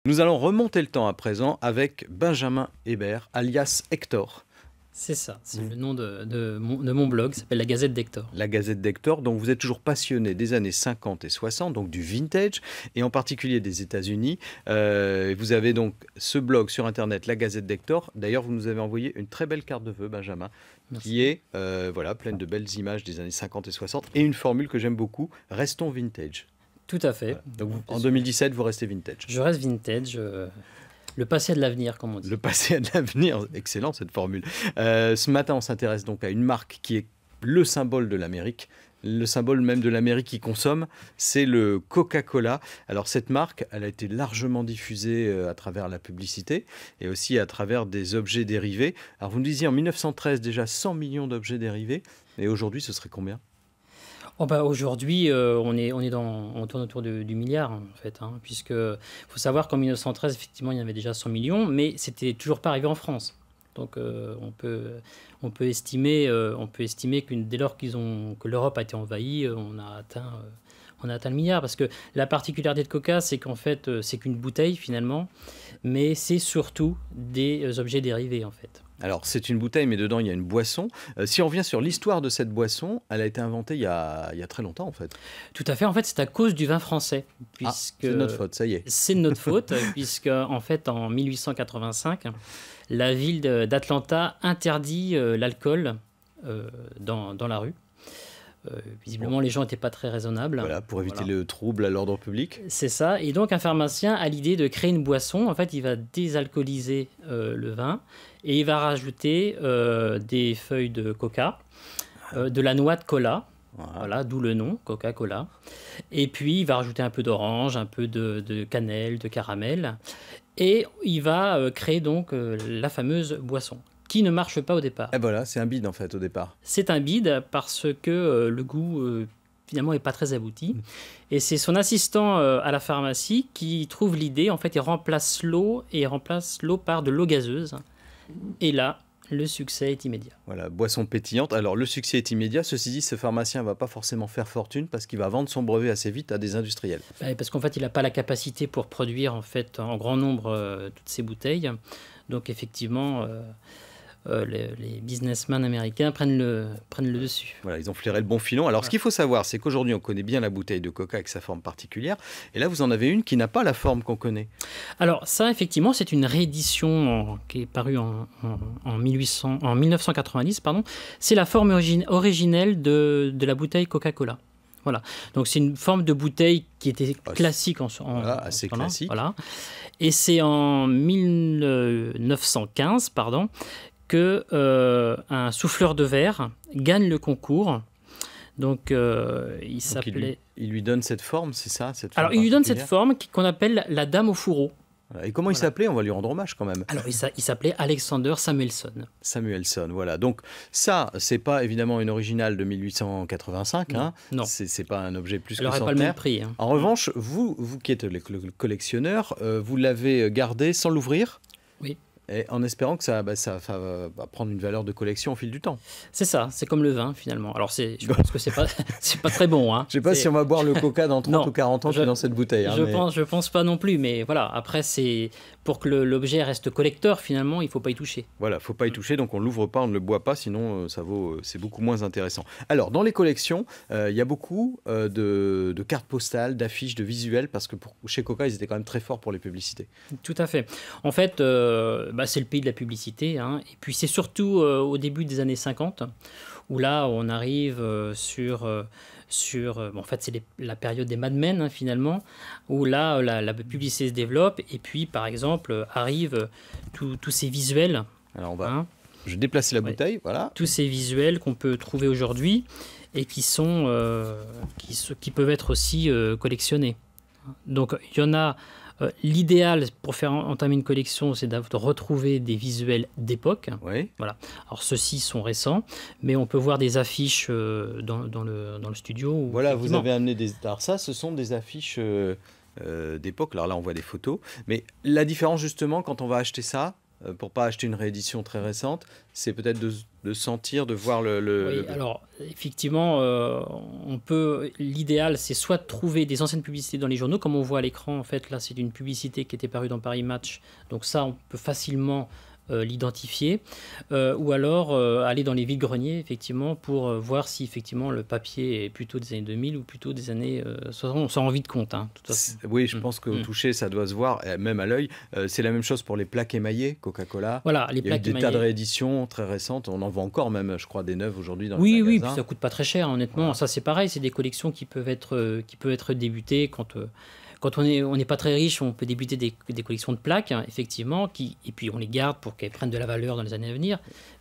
Nous allons remonter le temps à présent avec Benjamin Hébert, alias Hector. C'est ça, c'est le nom de mon blog, ça s'appelle La Gazette d'Hector. La Gazette d'Hector, donc vous êtes toujours passionné des années 50 et 60, donc du vintage, et en particulier des États-Unis. Vous avez donc ce blog sur Internet, La Gazette d'Hector. D'ailleurs, vous nous avez envoyé une très belle carte de vœux, Benjamin, Merci. qui est voilà, pleine de belles images des années 50 et 60, et une formule que j'aime beaucoup, restons vintage. Tout à fait. Voilà. Donc en 2017, vous restez vintage. Je reste vintage. Le passé a de l'avenir, comme on dit. Le passé a de l'avenir, excellent cette formule. Ce matin, on s'intéresse donc à une marque qui est le symbole de l'Amérique, le symbole même de l'Amérique qui consomme, c'est le Coca-Cola. Alors cette marque, elle a été largement diffusée à travers la publicité et aussi à travers des objets dérivés. Alors vous nous disiez en 1913 déjà 100 millions d'objets dérivés, et aujourd'hui ce serait combien ? Oh bah aujourd'hui, on tourne autour du milliard en fait, puisque faut savoir qu'en 1913, effectivement, il y en avait déjà 100 millions, mais c'était toujours pas arrivé en France. Donc on peut estimer que dès lors que l'Europe a été envahie, on a atteint le milliard. Parce que la particularité de Coca, c'est qu'en fait, c'est qu'une bouteille finalement, mais c'est surtout des objets dérivés en fait. Alors, c'est une bouteille, mais dedans, il y a une boisson. Si on revient sur l'histoire de cette boisson, elle a été inventée il y a très longtemps, en fait. Tout à fait. En fait, c'est à cause du vin français. C'est de notre faute, ça y est. C'est de notre faute, puisque, en fait, en 1885, la ville d'Atlanta interdit l'alcool dans la rue. Visiblement, les gens n'étaient pas très raisonnables. Voilà, pour éviter le trouble à l'ordre public. C'est ça. Et donc, un pharmacien a l'idée de créer une boisson. En fait, il va désalcooliser le vin et il va rajouter des feuilles de coca, de la noix de cola. Voilà, d'où le nom, Coca-Cola. Et puis, il va rajouter un peu d'orange, un peu de cannelle, de caramel. Et il va créer donc la fameuse boisson, qui ne marche pas au départ. Et voilà, c'est un bide en fait au départ. C'est un bide parce que le goût finalement n'est pas très abouti. Et c'est son assistant à la pharmacie qui trouve l'idée. En fait, il remplace l'eau par de l'eau gazeuse. Et là, le succès est immédiat. Voilà, boisson pétillante. Alors le succès est immédiat. Ceci dit, ce pharmacien ne va pas forcément faire fortune parce qu'il va vendre son brevet assez vite à des industriels. Parce qu'en fait, il n'a pas la capacité pour produire en fait en grand nombre toutes ces bouteilles. Donc effectivement, les businessmen américains prennent le dessus. Voilà, ils ont flairé le bon filon. Alors, ce qu'il faut savoir, c'est qu'aujourd'hui, on connaît bien la bouteille de Coca avec sa forme particulière. Et là, vous en avez une qui n'a pas la forme qu'on connaît. Alors, ça, effectivement, c'est une réédition qui est parue en 1990. C'est la forme originelle de la bouteille Coca-Cola. Voilà. Donc, c'est une forme de bouteille qui était classique assez classique. Voilà. Et c'est en 1915, que un souffleur de verre gagne le concours. Donc, il lui donne cette forme, c'est ça Alors, il lui donne cette forme qu'on appelle la dame au fourreau. Et comment il s'appelait ? On va lui rendre hommage quand même. Alors, il s'appelait Alexander Samuelson. Samuelson, voilà. Donc, ça, c'est pas évidemment une originale de 1885. Non. C'est pas un objet plus que centenaire. Elle n'aurait pas le même prix. En revanche, vous qui êtes le collectionneur, vous l'avez gardé sans l'ouvrir ? Oui. Et en espérant que ça va prendre une valeur de collection au fil du temps. C'est ça, c'est comme le vin finalement. Alors je pense que c'est pas très bon. Je ne sais pas si on va boire le coca dans 30 ou 40 ans dans cette bouteille. Je pense pas non plus, mais voilà. Après, c'est pour que l'objet reste collector finalement, il faut pas y toucher. Voilà, faut pas y toucher, donc on l'ouvre pas, on ne le boit pas, sinon c'est beaucoup moins intéressant. Alors dans les collections, il y a beaucoup de cartes postales, d'affiches, de visuels, parce que chez Coca, ils étaient quand même très forts pour les publicités. Tout à fait. En fait, c'est le pays de la publicité, et puis c'est surtout au début des années 50, où là on arrive sur en fait c'est la période des Mad Men finalement, où là la publicité se développe, et puis par exemple arrivent tous ces visuels. Alors je vais déplacer la bouteille, voilà. Tous ces visuels qu'on peut trouver aujourd'hui et qui peuvent être aussi collectionnés. Donc il y en a. L'idéal pour faire entamer une collection, c'est de retrouver des visuels d'époque. Oui. Voilà. Alors ceux-ci sont récents, mais on peut voir des affiches dans le studio. Voilà, vous avez amené des... Alors ça, ce sont des affiches d'époque. Alors là, on voit des photos. Mais la différence, justement, quand on va acheter ça, pour pas acheter une réédition très récente, c'est peut-être de sentir, de voir Oui, alors effectivement, l'idéal, c'est soit de trouver des anciennes publicités dans les journaux, comme on voit à l'écran. En fait, là, c'est une publicité qui était parue dans Paris Match, donc ça, on peut facilement l'identifier, ou alors aller dans les vides-greniers, effectivement, pour voir si effectivement le papier est plutôt des années 2000 ou plutôt des années 60. On s'en rend vite compte, hein, de toute façon. Oui, je pense qu'au toucher, ça doit se voir, même à l'œil. C'est la même chose pour les plaques émaillées, Coca-Cola. Voilà, les Il y a eu plaques des émaillées. tas de rééditions très récentes. On en voit encore même, je crois, des neuves aujourd'hui dans les Oui, magasins. puis ça coûte pas très cher, honnêtement. Voilà. Ça, c'est pareil, c'est des collections qui peuvent être débutées quand on n'est pas très riche. On peut débuter des collections de plaques, hein, effectivement, et puis on les garde pour qu'elles prennent de la valeur dans les années à venir.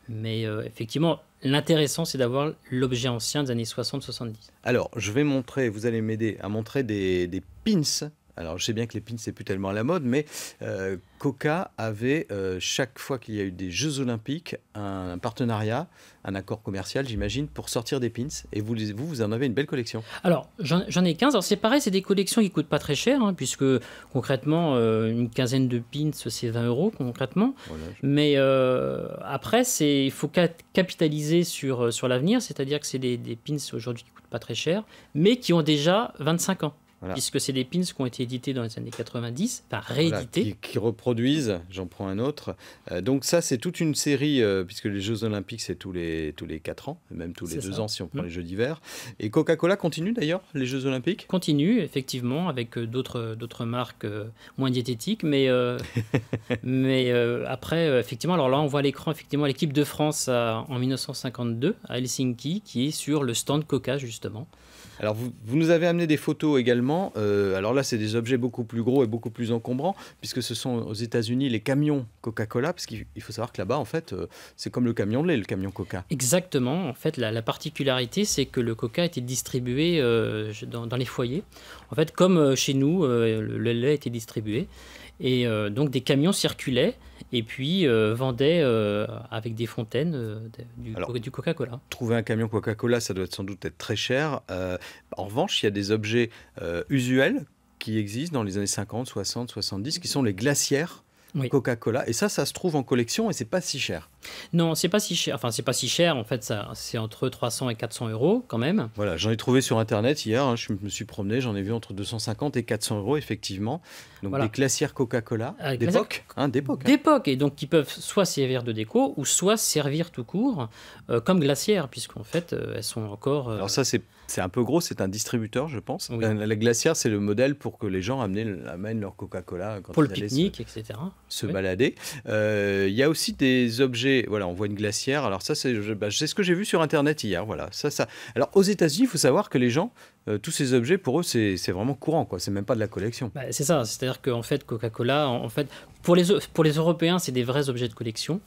Mais effectivement, l'intéressant, c'est d'avoir l'objet ancien des années 60-70. Alors, je vais montrer, vous allez m'aider à montrer des pins. Alors, je sais bien que les pins, c'est plus tellement à la mode, mais Coca avait, chaque fois qu'il y a eu des Jeux Olympiques, un partenariat, un accord commercial, j'imagine, pour sortir des pins. Et vous en avez une belle collection. Alors, j'en ai 15. Alors, c'est pareil, c'est des collections qui ne coûtent pas très cher, hein, puisque concrètement, une quinzaine de pins, c'est 20 € concrètement. Voilà. Mais après, il faut capitaliser sur l'avenir, c'est-à-dire que c'est des pins aujourd'hui qui ne coûtent pas très cher, mais qui ont déjà 25 ans. Voilà. Puisque c'est des pins qui ont été édités dans les années 90, enfin réédités. Voilà, qui reproduisent, j'en prends un autre. Donc ça, c'est toute une série, puisque les Jeux Olympiques, c'est tous les 4 ans, même tous les 2 ans si on prend les Jeux d'hiver. Et Coca-Cola continue d'ailleurs, les Jeux Olympiques ? Continue, effectivement, avec d'autres marques moins diététiques. Mais après, effectivement, alors là, on voit à l'écran, effectivement, l'équipe de France en 1952 à Helsinki, qui est sur le stand Coca, justement. Alors, vous nous avez amené des photos également. Alors là, c'est des objets beaucoup plus gros et beaucoup plus encombrants, puisque ce sont aux États-Unis les camions Coca-Cola, parce qu'il faut savoir que là-bas, en fait, c'est comme le camion de lait, le camion Coca. Exactement. En fait, la particularité, c'est que le Coca a été distribué dans les foyers. En fait, comme chez nous, le lait a été distribué. Et donc, des camions circulaient et puis vendaient avec des fontaines du Coca-Cola. Trouver un camion Coca-Cola, ça doit sans doute être très cher. En revanche, il y a des objets usuels qui existent dans les années 50, 60, 70, qui sont les glacières Coca-Cola. Et ça se trouve en collection et c'est pas si cher. Non, c'est pas si cher. Enfin, c'est pas si cher. En fait, c'est entre 300 et 400 € quand même. Voilà, j'en ai trouvé sur Internet hier. Hein, je me suis promené, j'en ai vu entre 250 et 400 € effectivement. Donc des glacières Coca-Cola d'époque. D'époque, et donc qui peuvent soit servir de déco ou soit servir tout court comme glacières, puisqu'en fait, elles sont encore... Alors ça, c'est un peu gros, c'est un distributeur, je pense. Oui. La glacière, c'est le modèle pour que les gens amènent leur Coca-Cola quand pour ils le pique-nique, etc. Se balader. Il y a aussi des objets, voilà, on voit une glacière. Alors ça, c'est ce que j'ai vu sur Internet hier. Voilà, ça. Alors aux États-Unis, il faut savoir que les gens, tous ces objets, pour eux, c'est vraiment courant, quoi. C'est même pas de la collection. C'est ça, c'est-à-dire qu'en fait, Coca-Cola, en fait, pour les Européens, c'est des vrais objets de collection.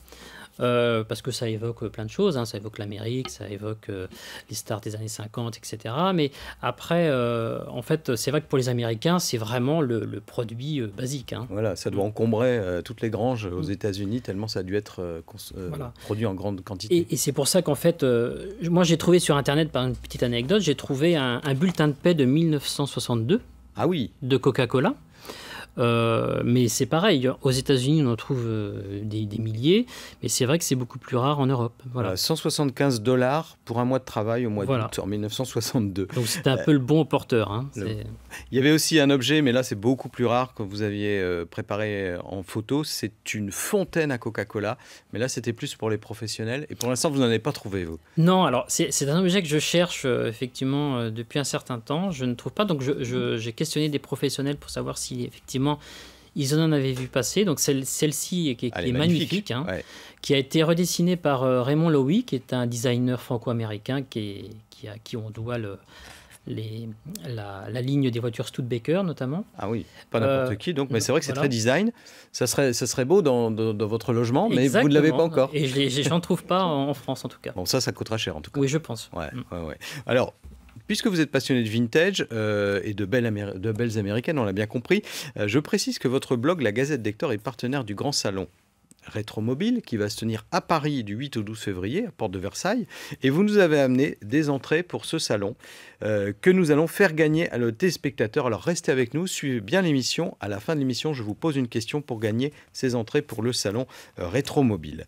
Parce que ça évoque plein de choses, hein. Ça évoque l'Amérique, ça évoque les stars des années 50, etc. Mais après, en fait, c'est vrai que pour les Américains, c'est vraiment le produit basique. Hein. Voilà, ça doit encombrer toutes les granges aux États-Unis, tellement ça a dû être produit en grande quantité. Et c'est pour ça qu'en fait, moi j'ai trouvé sur Internet, par une petite anecdote, j'ai trouvé un bulletin de paie de 1962 de Coca-Cola. Mais c'est pareil, aux États-Unis on en trouve des milliers, mais c'est vrai que c'est beaucoup plus rare en Europe. Voilà. 175 $ pour un mois de travail au mois d'août en 1962. Donc c'était un peu le bon porteur. Hein. Il y avait aussi un objet, mais là c'est beaucoup plus rare, que vous aviez préparé en photo. C'est une fontaine à Coca-Cola, mais là c'était plus pour les professionnels. Et pour l'instant vous n'en avez pas trouvé, vous? Non, alors c'est un objet que je cherche effectivement depuis un certain temps. Je ne trouve pas, donc j'ai questionné des professionnels pour savoir si effectivement ils en avaient vu passer. Donc celle-ci qui est magnifique, hein, qui a été redessinée par Raymond Loewy, qui est un designer franco-américain à qui on doit la ligne des voitures Studebaker notamment. Ah oui, pas n'importe qui donc, mais c'est vrai que c'est très design. Ça serait beau dans votre logement, mais exactement. Vous ne l'avez pas encore. Et je n'en trouve pas en France en tout cas. Bon, ça coûtera cher en tout cas. Oui, je pense. Ouais. Alors, puisque vous êtes passionné de vintage et de belles américaines, on l'a bien compris, je précise que votre blog, la Gazette d'Hector, est partenaire du Grand Salon. Rétromobile qui va se tenir à Paris du 8 au 12 février, à Porte de Versailles. Et vous nous avez amené des entrées pour ce salon que nous allons faire gagner à nos téléspectateurs. Alors restez avec nous, suivez bien l'émission. À la fin de l'émission, je vous pose une question pour gagner ces entrées pour le salon Rétromobile.